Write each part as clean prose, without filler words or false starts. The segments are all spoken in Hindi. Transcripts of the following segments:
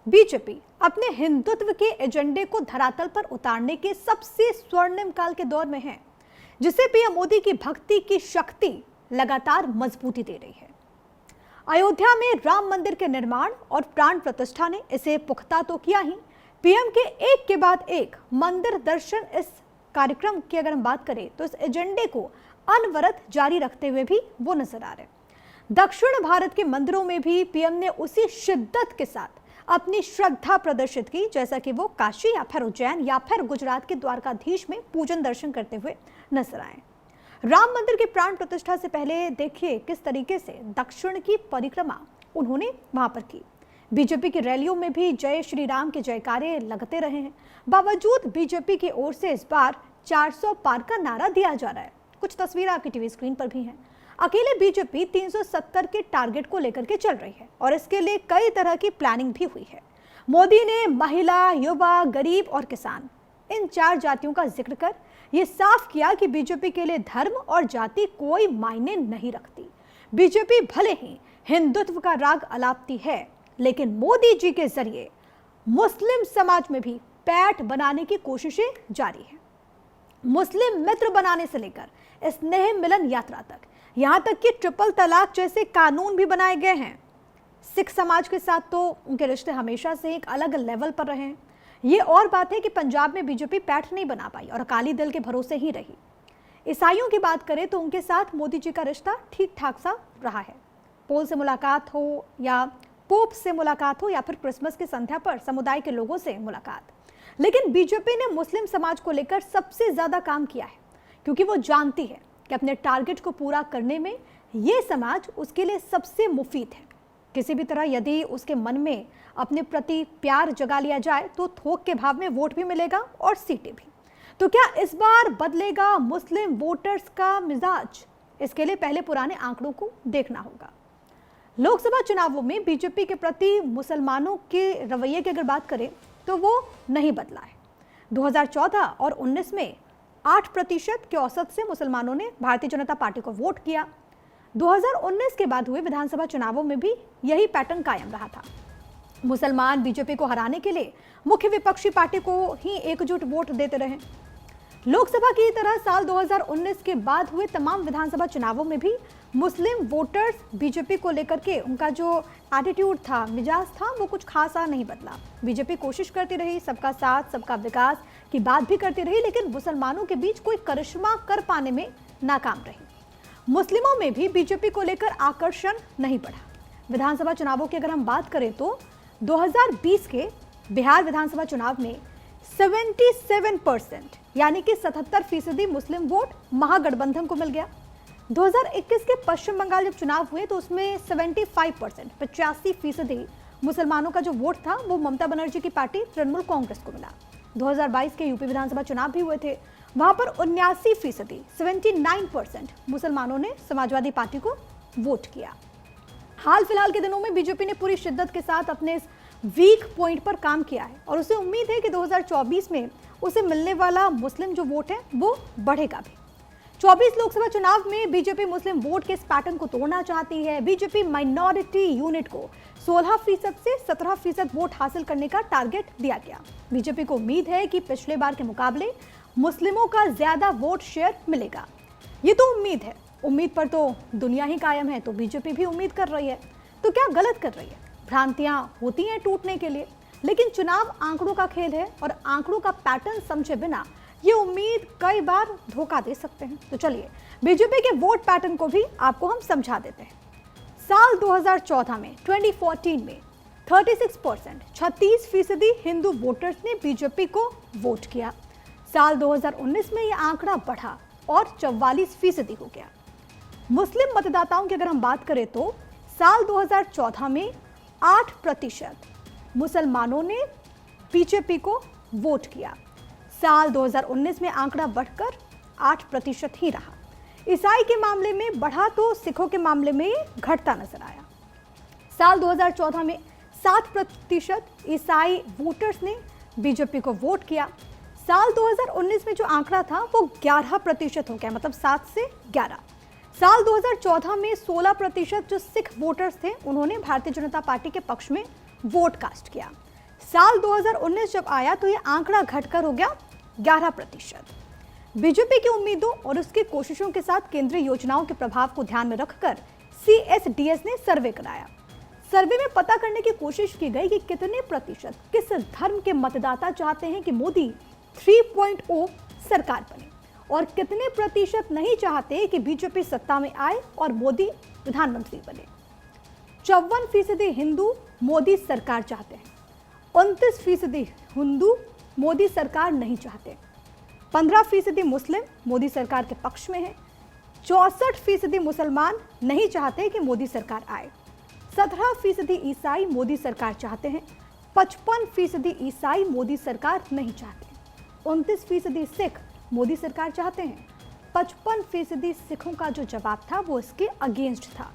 बीजेपी अपने हिंदुत्व के एजेंडे को धरातल पर उतारने के सबसे स्वर्णिम काल के दौर में है, जिसे पीएम मोदी की भक्ति की शक्ति लगातार मजबूती दे रही है। अयोध्या में राम मंदिर के निर्माण और प्राण प्रतिष्ठा ने इसे पुख्ता तो किया ही, पीएम के एक के बाद एक मंदिर दर्शन इस कार्यक्रम की अगर हम बात करें तो इस एजेंडे को अनवरत जारी रखते हुए भी वो नजर आ रहे हैं। दक्षिण भारत के मंदिरों में भी पीएम ने उसी शिद्दत के साथ अपनी श्रद्धा प्रदर्शित की जैसा कि वो काशी या फिर उज्जैन या फिर गुजरात के द्वारकाधीश में पूजन दर्शन करते हुए नजर आए। राम मंदिर की प्राण प्रतिष्ठा से पहले देखिए किस तरीके से दक्षिण की परिक्रमा उन्होंने वहां पर की। बीजेपी की रैलियों में भी जय श्री राम के जयकारे लगते रहे हैं। बावजूद बीजेपी की ओर से इस बार 400 पार का नारा दिया जा रहा है। कुछ तस्वीरें आपकी टीवी स्क्रीन पर भी हैं। अकेले बीजेपी 370 के टारगेट को लेकर के चल रही है और इसके लिए कई तरह की प्लानिंग भी हुई है। मोदी ने महिला, युवा, गरीब और किसान इन 4 जातियों का जिक्र कर यह साफ किया कि बीजेपी के लिए धर्म और जाति कोई मायने नहीं रखती। बीजेपी भले ही हिंदुत्व का राग अलापती है, लेकिन मोदी जी के जरिए मुस्लिम समाज में भी पैठ बनाने की कोशिशें जारी है। मुस्लिम मित्र बनाने से लेकर स्नेह मिलन यात्रा तक, यहां तक कि ट्रिपल तलाक जैसे कानून भी बनाए गए हैं। सिख समाज के साथ तो उनके रिश्ते हमेशा से एक अलग लेवल पर रहे हैं। ये और बात है कि पंजाब में बीजेपी पैठ नहीं बना पाई और अकाली दल के भरोसे ही रही। ईसाइयों की बात करें तो उनके साथ मोदी जी का रिश्ता ठीक ठाक सा रहा है। पोल से मुलाकात हो या पोप से मुलाकात हो या फिर क्रिसमस की संध्या पर समुदाय के लोगों से मुलाकात, लेकिन बीजेपी ने मुस्लिम समाज को लेकर सबसे ज्यादा काम किया है, क्योंकि वो जानती है कि अपने टारगेट को पूरा करने में ये समाज उसके लिए सबसे मुफीद है। किसी भी तरह यदि उसके मन में अपने प्रति प्यार जगा लिया जाए तो थोक के भाव में वोट भी मिलेगा और सीटें भी। तो क्या इस बार बदलेगा मुस्लिम वोटर्स का मिजाज? इसके लिए पहले पुराने आंकड़ों को देखना होगा। लोकसभा चुनावों में बीजेपी के प्रति मुसलमानों के रवैये की अगर बात करें तो वो नहीं बदला है। 2014 और 19 में 8% के औसत से मुसलमानों ने भारतीय जनता पार्टी को वोट किया। 2019 के बाद हुए विधानसभा चुनावों में भी यही पैटर्न कायम रहा था। मुसलमान बीजेपी को हराने के लिए मुख्य विपक्षी पार्टी को ही एकजुट वोट देते रहे। लोकसभा की तरह साल 2019 के बाद हुए तमाम विधानसभा चुनावों में भी मुस्लिम वोटर्स बीजेपी को लेकर के उनका जो एटीट्यूड था, मिजाज था, वो कुछ खासा नहीं बदला। बीजेपी कोशिश करती रही, सबका साथ सबका विकास की बात भी करती रही, लेकिन मुसलमानों के बीच कोई करिश्मा कर पाने में नाकाम रही। मुस्लिमों में भी बीजेपी को लेकर आकर्षण नहीं बढ़ा। विधानसभा चुनावों की अगर हम बात करें तो 2020 के बिहार विधानसभा चुनाव में 77% यानी कि 77% मुस्लिम वोट महागठबंधन को मिल गया। 2021 के पश्चिम बंगाल जब चुनाव हुए तो उसमें 75% 85% मुसलमानों का जो वोट था वो ममता बनर्जी की पार्टी तृणमूल कांग्रेस को मिला। 2022 के यूपी विधानसभा चुनाव भी हुए थे, वहां पर 79% 79% मुसलमानों ने समाजवादी पार्टी को वोट किया। हाल फिलहाल के दिनों में बीजेपी ने पूरी शिद्दत के साथ अपने इस वीक पॉइंट पर काम किया है और उसे उम्मीद है कि 2024 में उसे मिलने वाला मुस्लिम जो वोट है वो बढ़ेगा भी। 24 लोकसभा चुनाव में बीजेपी मुस्लिम वोट के इस पैटर्न को तोड़ना चाहती है। बीजेपी माइनॉरिटी यूनिट को 16% से 17% वोट हासिल करने का टारगेट दिया गया। बीजेपी को उम्मीद है कि पिछले बार के मुकाबले मुस्लिमों का ज्यादा वोट शेयर मिलेगा। ये तो उम्मीद है, उम्मीद पर तो दुनिया ही कायम है, तो बीजेपी भी उम्मीद कर रही है। तो क्या गलत कर रही है? भ्रांतियां होती हैं टूटने के लिए, लेकिन चुनाव आंकड़ों का खेल है और आंकड़ों का पैटर्न समझे बिना ये उम्मीद कई बार धोखा दे सकते हैं। तो चलिए बीजेपी के वोट पैटर्न को भी आपको हम समझा देते हैं। साल 2014 में 2014 में 36% 36% हिंदू वोटर्स ने बीजेपी को वोट किया। साल 2019 में यह आंकड़ा बढ़ा और 44% हो गया। मुस्लिम मतदाताओं की अगर हम बात करें तो साल 2014 में 8% मुसलमानों ने बीजेपी को वोट किया। साल 2019 में आंकड़ा बढ़कर 8% ही रहा। ईसाई के मामले में बढ़ा तो सिखों के मामले में घटता नजर आया। साल 2014 में 7% ईसाई वोटर्स ने बीजेपी को वोट किया। साल 2019 में जो आंकड़ा था वो 11% हो गया, मतलब 7 से 11। साल 2014 में 16% जो सिख वोटर्स थे उन्होंने भारतीय जनता पार्टी के पक्ष में वोट कास्ट किया। साल 2019 जब आया तो ये आंकड़ा घटकर हो गया 11%। बीजेपी की उम्मीदों और उसकी कोशिशों के साथ केंद्रीय योजनाओं के प्रभाव को ध्यान में रखकर CSDS ने सर्वे कराया। सर्वे में पता करने की कोशिश की गई कि कितने प्रतिशत किस धर्म के मतदाता चाहते हैं कि मोदी 3.0 सरकार बने और कितने प्रतिशत नहीं चाहते कि बीजेपी सत्ता में आए और मोदी प्रधानमंत्री बने। 54% हिंदू मोदी सरकार चाहते हैं, 29% हिंदू मोदी सरकार नहीं चाहते, 15% मुस्लिम मोदी सरकार के पक्ष में है, 64% मुसलमान नहीं चाहते कि मोदी सरकार आए, 17% ईसाई मोदी सरकार चाहते हैं, 55% ईसाई मोदी सरकार नहीं चाहते, 29% सिख मोदी सरकार चाहते हैं। 55% सिखों का जो जवाब था वो इसके अगेंस्ट था।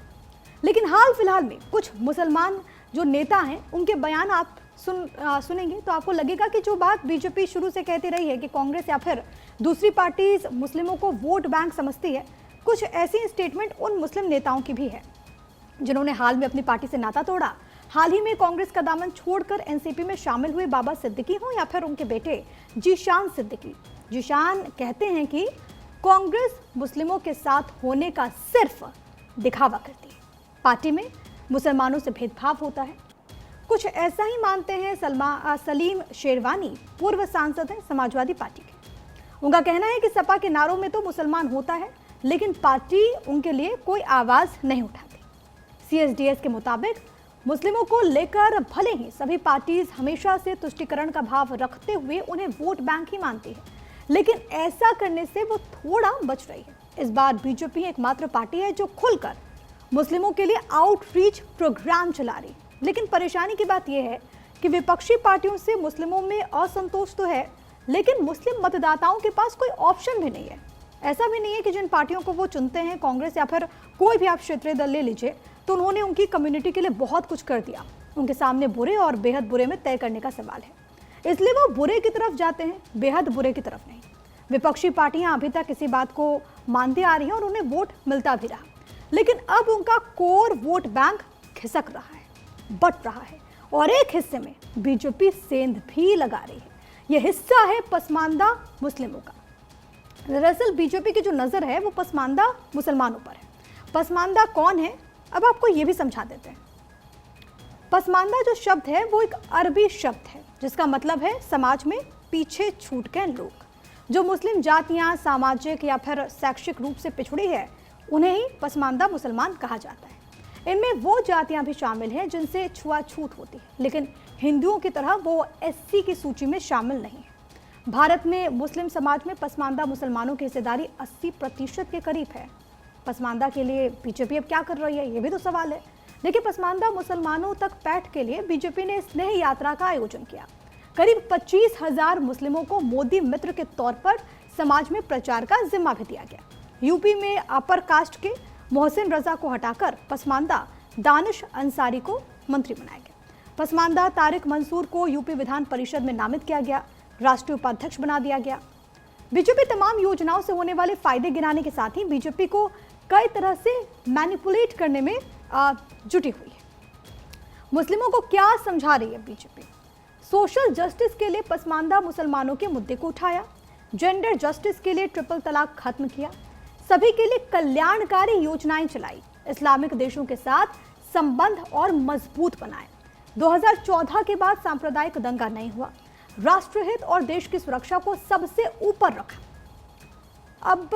लेकिन हाल फिलहाल में कुछ मुसलमान जो नेता हैं उनके बयान आप सुनेंगे तो आपको लगेगा कि जो बात बीजेपी शुरू से कहती रही है कि कांग्रेस या फिर दूसरी पार्टीज मुस्लिमों को वोट बैंक समझती है, कुछ ऐसी स्टेटमेंट उन मुस्लिम नेताओं की भी है जिन्होंने हाल में अपनी पार्टी से नाता तोड़ा। हाल ही में कांग्रेस का दामन छोड़कर एनसीपी में शामिल हुए बाबा सिद्दीकी हों या फिर उनके बेटे जीशान सिद्दीकी। जीशान कहते हैं कि कांग्रेस मुस्लिमों के साथ होने का सिर्फ दिखावा करती है, पार्टी में मुसलमानों से भेदभाव होता है। कुछ ऐसा ही मानते हैं सलीम शेरवानी, पूर्व सांसद हैं समाजवादी पार्टी के। उनका कहना है कि सपा के नारों में तो मुसलमान होता है लेकिन पार्टी उनके लिए कोई आवाज नहीं उठाती। CSDS के मुताबिक मुस्लिमों को लेकर भले ही सभी पार्टीज हमेशा से तुष्टीकरण का भाव रखते हुए उन्हें वोट बैंक ही मानती है, लेकिन ऐसा करने से वो थोड़ा बच रही है। इस बार बीजेपी एकमात्र पार्टी है जो खुलकर मुस्लिमों के लिए आउटरीच प्रोग्राम चला रही। लेकिन परेशानी की बात यह है कि विपक्षी पार्टियों से मुस्लिमों में असंतोष तो है, लेकिन मुस्लिम मतदाताओं के पास कोई ऑप्शन भी नहीं है। ऐसा भी नहीं है कि जिन पार्टियों को वो चुनते हैं, कांग्रेस या फिर कोई भी आप क्षेत्रीय दल ले लीजिए, तो उन्होंने उनकी कम्युनिटी के लिए बहुत कुछ कर दिया। उनके सामने बुरे और बेहद बुरे में तय करने का सवाल है, इसलिए वो बुरे की तरफ जाते हैं, बेहद बुरे की तरफ नहीं। विपक्षी पार्टियां अभी तक इसी बात को मानती आ रही हैं और उन्हें वोट मिलता भी रहा, लेकिन अब उनका कोर वोट बैंक खिसक रहा है, बट रहा है और एक हिस्से में बीजेपी सेंध भी लगा रही है। यह हिस्सा है पसमानदा मुस्लिमों का। दरअसल बीजेपी की जो नजर है वो पसमानदा मुसलमानों पर है। पसमानदा कौन है, अब आपको ये भी समझा देते हैं। पसमानदा जो शब्द है वो एक अरबी शब्द है जिसका मतलब है समाज में पीछे छूट गए लोग। जो मुस्लिम जातियां सामाजिक या फिर शैक्षिक रूप से पिछड़ी है उन्हें ही पसमानदा मुसलमान कहा जाता है। इनमें वो जातियां भी शामिल हैं जिनसे छुआछूत होती है, लेकिन हिंदुओं की तरह वो SC की सूची में शामिल नहीं है। भारत में मुस्लिम समाज में पसमानदा मुसलमानों की हिस्सेदारी 80% के करीब है। पसमानदा के लिए बीजेपी अब क्या कर रही है, ये भी तो सवाल है। देखिए, पसमानदा मुसलमानों तक पैठ के लिए बीजेपी ने स्नेह यात्रा का आयोजन किया। करीब 25,000 मुस्लिमों को मोदी मित्र के तौर पर समाज में प्रचार का जिम्मा भी दिया गया। यूपी में अपर कास्ट के मोहसिन रजा को हटाकर पसमानदा दानिश अंसारी को मंत्री बनाया गया। पसमानदा तारिक मंसूर को यूपी विधान परिषद में नामित किया गया, राष्ट्रीय उपाध्यक्ष बना दिया गया। बीजेपी तमाम योजनाओं से होने वाले फायदे गिनाने के साथ ही बीजेपी को कई तरह से मैनिपुलेट करने में जुटी हुई है। मुस्लिमों को क्या समझा रही है बीजेपी? सोशल जस्टिस के लिए पसमानदा मुसलमानों के मुद्दे को उठाया, जेंडर जस्टिस के लिए ट्रिपल तलाक खत्म किया, सभी के लिए कल्याणकारी योजनाएं चलाई, इस्लामिक देशों के साथ संबंध और मजबूत बनाए। 2014 के बाद सांप्रदायिक दंगा नहीं हुआ, राष्ट्रहित और देश की सुरक्षा को सबसे ऊपर रखा। अब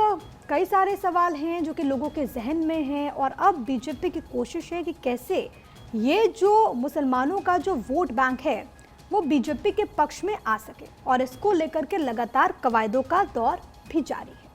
कई सारे सवाल हैं जो कि लोगों के जहन में हैं और अब बीजेपी की कोशिश है कि कैसे ये जो मुसलमानों का जो वोट बैंक है वो बीजेपी के पक्ष में आ सके, और इसको लेकर के लगातार कवायदों का दौर भी जारी है।